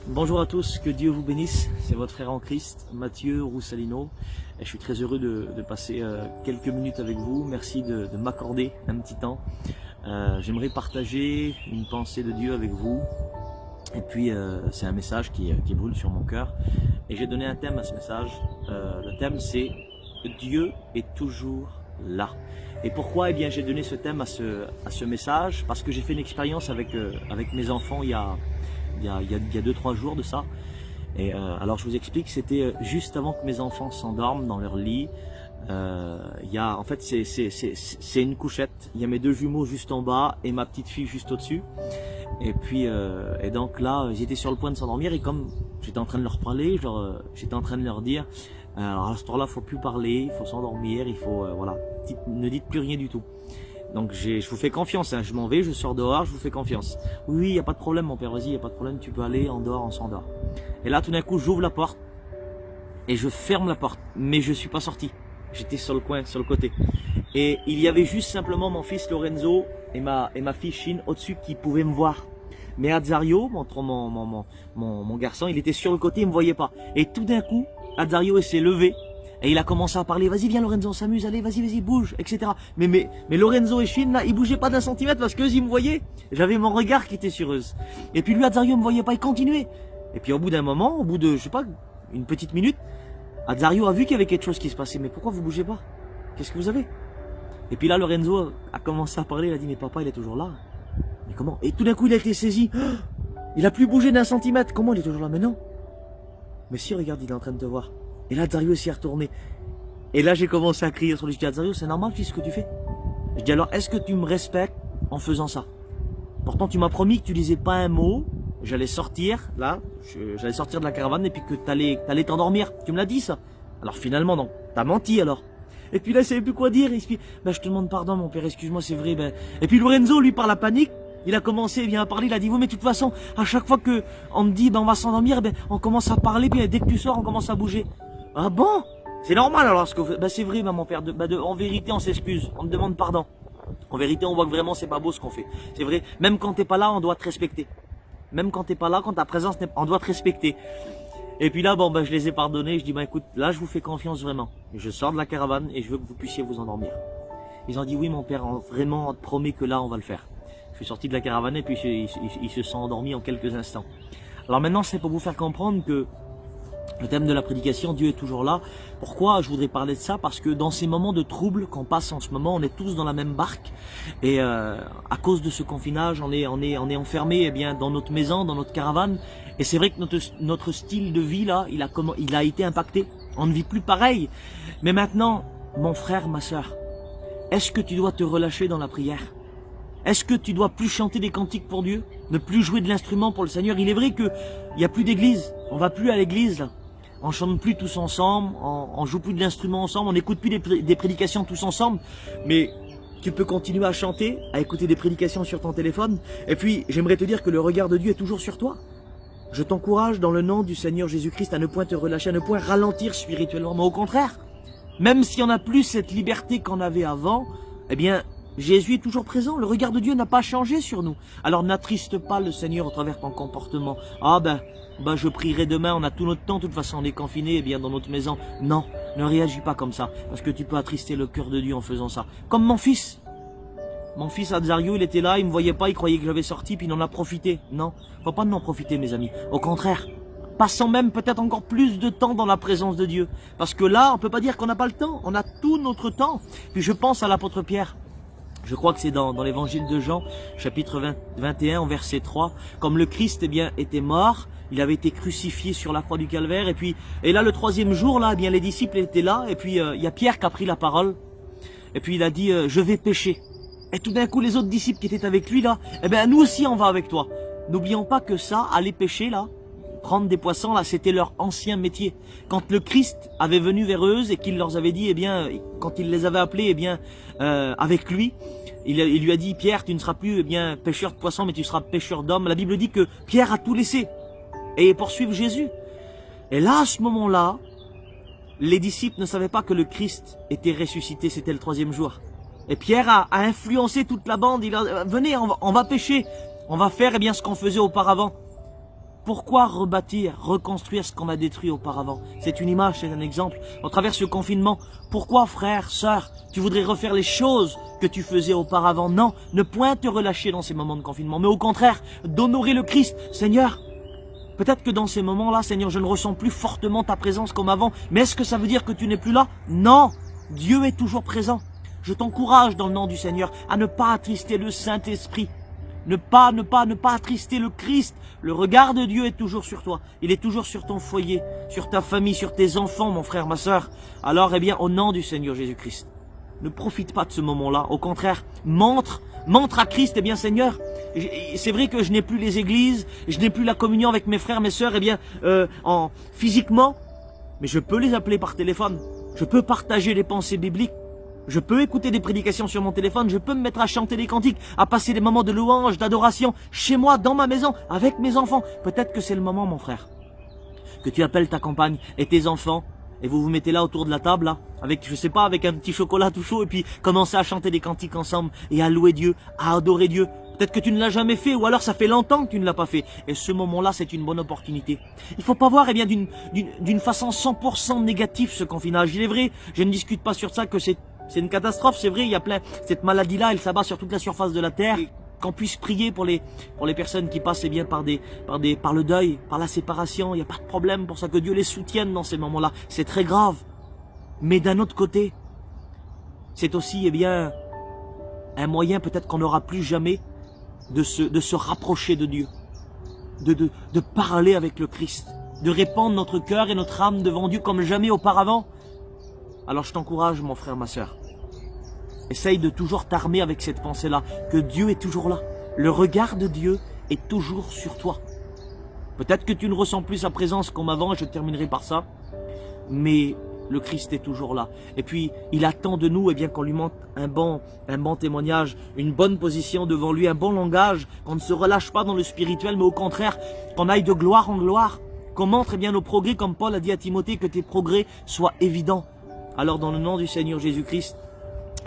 Bonjour à tous, que Dieu vous bénisse, c'est votre frère en Christ, Mathieu Roussalino, et je suis très heureux de passer quelques minutes avec vous, merci de m'accorder un petit temps. J'aimerais partager une pensée de Dieu avec vous, et puis c'est un message qui brûle sur mon cœur, et j'ai donné un thème à ce message, le thème c'est « Dieu est toujours là ». Et pourquoi? Eh bien, j'ai donné ce thème à ce message, parce que j'ai fait une expérience avec mes enfants il y a 2-3 jours de ça. Et alors je vous explique, c'était juste avant que mes enfants s'endorment dans leur lit. En fait c'est une couchette, il y a mes deux jumeaux juste en bas et ma petite fille juste au-dessus. Et puis et donc là j'étais sur le point de s'endormir, et comme j'étais en train de leur parler, j'étais en train de leur dire alors à ce temps-là, faut plus parler, il faut s'endormir, il faut voilà, ne dites plus rien du tout. Donc je vous fais confiance, hein. Je m'en vais, je sors dehors, je vous fais confiance. Oui, il n'y a pas de problème mon père, vas-y, il n'y a pas de problème, tu peux aller, en dehors, on s'endort. Et là tout d'un coup j'ouvre la porte et je ferme la porte, mais je suis pas sorti. J'étais sur le coin, sur le côté. Et il y avait juste simplement mon fils Lorenzo et ma fille Chine au-dessus qui pouvaient me voir. Mais Azario, mon garçon, il était sur le côté, il me voyait pas. Et tout d'un coup, Azario s'est levé. Et il a commencé à parler, vas-y viens Lorenzo, on s'amuse, allez vas-y bouge, etc. Mais Lorenzo et Chine là, ils bougeaient pas d'un centimètre parce qu'eux ils me voyaient. J'avais mon regard qui était sur eux. Et puis lui Azario me voyait pas, il continuait. Et puis au bout d'un moment, au bout de, je sais pas, une petite minute, Azario a vu qu'il y avait quelque chose qui se passait. Mais pourquoi vous bougez pas? Qu'est-ce que vous avez? Et puis là Lorenzo a commencé à parler, il a dit mais papa il est toujours là. Mais comment? Et tout d'un coup il a été saisi. Il a plus bougé d'un centimètre. Comment il est toujours là? Mais non. Mais si, regarde, il est en train de te voir. Et là, Dario s'y est retourné. Et là, j'ai commencé à crier sur lui. Je dis à Dario, c'est normal, tu sais ce que tu fais? Je dis alors, est-ce que tu me respectes en faisant ça? Pourtant, tu m'as promis que tu disais pas un mot. J'allais sortir, là, j'allais sortir de la caravane et puis que t'allais t'endormir. Tu me l'as dit, ça? Alors finalement, non. T'as menti, alors. Et puis là, il savait plus quoi dire. Il se dit, ben, je te demande pardon, mon père, excuse-moi, c'est vrai, ben. Et puis Lorenzo, lui, par la panique, il a commencé à parler, il a dit, oui, mais de toute façon, à chaque fois que on me dit, ben, on va s'endormir, ben, on commence à parler, puis dès que tu sors, on commence à bouger. Ah bon? C'est normal alors ce que vous faites. Bah c'est vrai, mon père. En vérité, on s'excuse, on te demande pardon. En vérité, on voit que vraiment c'est pas beau ce qu'on fait. C'est vrai. Même quand t'es pas là, on doit te respecter. Même quand t'es pas là, quand ta présence on doit te respecter. Et puis là, bon, je les ai pardonnés. Je dis, écoute, là, je vous fais confiance vraiment. Je sors de la caravane et je veux que vous puissiez vous endormir. Ils ont dit, oui, mon père, vraiment, on te promet que là, on va le faire. Je suis sorti de la caravane et puis ils se sont endormis en quelques instants. Alors maintenant, c'est pour vous faire comprendre que le thème de la prédication, Dieu est toujours là. Pourquoi je voudrais parler de ça? Parce que dans ces moments de trouble qu'on passe en ce moment, on est tous dans la même barque. Et à cause de ce confinage, on est enfermé dans notre maison, dans notre caravane. Et c'est vrai que notre style de vie là, il a été impacté. On ne vit plus pareil. Mais maintenant, mon frère, ma soeur, est-ce que tu dois te relâcher dans la prière? Est-ce que tu dois plus chanter des cantiques pour Dieu? Ne plus jouer de l'instrument pour le Seigneur? Il est vrai qu'il n'y a plus d'église. On va plus à l'église là. On chante plus tous ensemble, on joue plus de l'instrument ensemble, on n'écoute plus des prédications tous ensemble. Mais tu peux continuer à chanter, à écouter des prédications sur ton téléphone. Et puis, j'aimerais te dire que le regard de Dieu est toujours sur toi. Je t'encourage dans le nom du Seigneur Jésus-Christ à ne point te relâcher, à ne point ralentir spirituellement. Mais au contraire, même si on n'a plus cette liberté qu'on avait avant, eh bien, Jésus est toujours présent, le regard de Dieu n'a pas changé sur nous. Alors n'attriste pas le Seigneur au travers de ton comportement. Ah je prierai demain, on a tout notre temps, de toute façon on est confiné dans notre maison. Non, ne réagis pas comme ça, parce que tu peux attrister le cœur de Dieu en faisant ça. Comme mon fils. Mon fils Azario, il était là, il me voyait pas, il croyait que j'avais sorti, puis il en a profité. Non, faut pas en profiter mes amis. Au contraire, passons même peut-être encore plus de temps dans la présence de Dieu. Parce que là, on peut pas dire qu'on n'a pas le temps, on a tout notre temps. Puis je pense à l'apôtre Pierre. Je crois que c'est dans l'évangile de Jean, chapitre 21, verset 3. Comme le Christ était mort, il avait été crucifié sur la croix du calvaire. Et là, le troisième jour, là, les disciples étaient là. Et puis, il y a Pierre qui a pris la parole. Et puis, il a dit, je vais pêcher. Et tout d'un coup, les autres disciples qui étaient avec lui, là, nous aussi, on va avec toi. N'oublions pas que ça, aller pêcher, là, prendre des poissons, là, c'était leur ancien métier. Quand le Christ avait venu vers eux et qu'il leur avait dit, quand il les avait appelés, avec lui, il lui a dit, Pierre, tu ne seras plus pêcheur de poissons, mais tu seras pêcheur d'hommes. La Bible dit que Pierre a tout laissé et poursuivre Jésus. Et là, à ce moment-là, les disciples ne savaient pas que le Christ était ressuscité, c'était le troisième jour. Et Pierre a influencé toute la bande, il a venez, on va pêcher, on va faire ce qu'on faisait auparavant. Pourquoi rebâtir, reconstruire ce qu'on a détruit auparavant? C'est une image, c'est un exemple. Au travers de ce confinement, pourquoi, frère, sœur, tu voudrais refaire les choses que tu faisais auparavant? Non, ne point te relâcher dans ces moments de confinement, mais au contraire, d'honorer le Christ. Seigneur, peut-être que dans ces moments-là, Seigneur, je ne ressens plus fortement ta présence comme avant, mais est-ce que ça veut dire que tu n'es plus là? Non, Dieu est toujours présent. Je t'encourage dans le nom du Seigneur à ne pas attrister le Saint-Esprit. Ne pas attrister le Christ. Le regard de Dieu est toujours sur toi. Il est toujours sur ton foyer, sur ta famille, sur tes enfants, mon frère, ma sœur. Alors, eh bien, au nom du Seigneur Jésus-Christ, ne profite pas de ce moment-là. Au contraire, montre à Christ, eh bien, Seigneur, c'est vrai que je n'ai plus les églises, je n'ai plus la communion avec mes frères, mes sœurs, eh bien, physiquement, mais je peux les appeler par téléphone. Je peux partager les pensées bibliques. Je peux écouter des prédications sur mon téléphone, je peux me mettre à chanter des cantiques, à passer des moments de louange, d'adoration, chez moi, dans ma maison, avec mes enfants. Peut-être que c'est le moment, mon frère, que tu appelles ta compagne et tes enfants, et vous vous mettez là autour de la table, là, avec, je sais pas, avec un petit chocolat tout chaud, et puis commencez à chanter des cantiques ensemble, et à louer Dieu, à adorer Dieu. Peut-être que tu ne l'as jamais fait, ou alors ça fait longtemps que tu ne l'as pas fait. Et ce moment-là, c'est une bonne opportunité. Il faut pas voir, eh bien, d'une façon 100% négative ce confinage. Il est vrai, je ne discute pas sur ça, que c'est une catastrophe, c'est vrai, il y a plein, cette maladie-là, elle s'abat sur toute la surface de la terre. Et qu'on puisse prier pour les personnes qui passent, eh bien, par le deuil, par la séparation, il n'y a pas de problème pour ça, que Dieu les soutienne dans ces moments-là. C'est très grave. Mais d'un autre côté, c'est aussi, eh bien, un moyen peut-être qu'on n'aura plus jamais de se rapprocher de Dieu, de parler avec le Christ, de répandre notre cœur et notre âme devant Dieu comme jamais auparavant. Alors je t'encourage, mon frère, ma sœur, essaye de toujours t'armer avec cette pensée-là, que Dieu est toujours là. Le regard de Dieu est toujours sur toi. Peut-être que tu ne ressens plus sa présence comme avant, et je terminerai par ça, mais le Christ est toujours là. Et puis, il attend de nous, eh bien, qu'on lui montre un bon témoignage, une bonne position devant lui, un bon langage, qu'on ne se relâche pas dans le spirituel, mais au contraire, qu'on aille de gloire en gloire, qu'on montre, eh bien, nos progrès, comme Paul a dit à Timothée, que tes progrès soient évidents. Alors, dans le nom du Seigneur Jésus-Christ,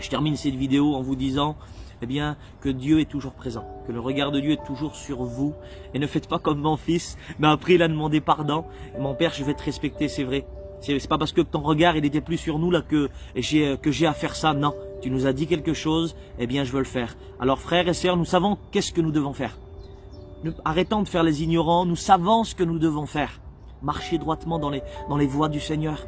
je termine cette vidéo en vous disant, eh bien, que Dieu est toujours présent, que le regard de Dieu est toujours sur vous, et ne faites pas comme mon fils, mais après il a demandé pardon, et mon père, je vais te respecter, c'est vrai. C'est pas parce que ton regard il était plus sur nous là que j'ai à faire ça. Non, tu nous as dit quelque chose, eh bien je veux le faire. Alors frères et sœurs, nous savons qu'est-ce que nous devons faire. Arrêtons de faire les ignorants, nous savons ce que nous devons faire. Marcher droitement dans les voies du Seigneur.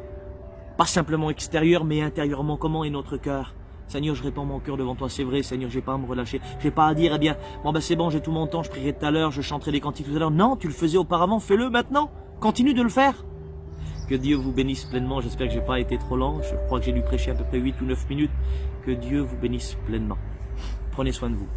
Pas simplement extérieur, mais intérieurement. Comment est notre cœur? Seigneur, je répands mon cœur devant toi, c'est vrai, Seigneur, j'ai pas à me relâcher. J'ai pas à dire, eh bien, bon ben c'est bon, j'ai tout mon temps, je prierai tout à l'heure, je chanterai des cantiques tout à l'heure. Non, tu le faisais auparavant, fais-le maintenant. Continue de le faire. Que Dieu vous bénisse pleinement. J'espère que j'ai pas été trop lent. Je crois que j'ai dû prêcher à peu près 8 ou 9 minutes. Que Dieu vous bénisse pleinement. Prenez soin de vous.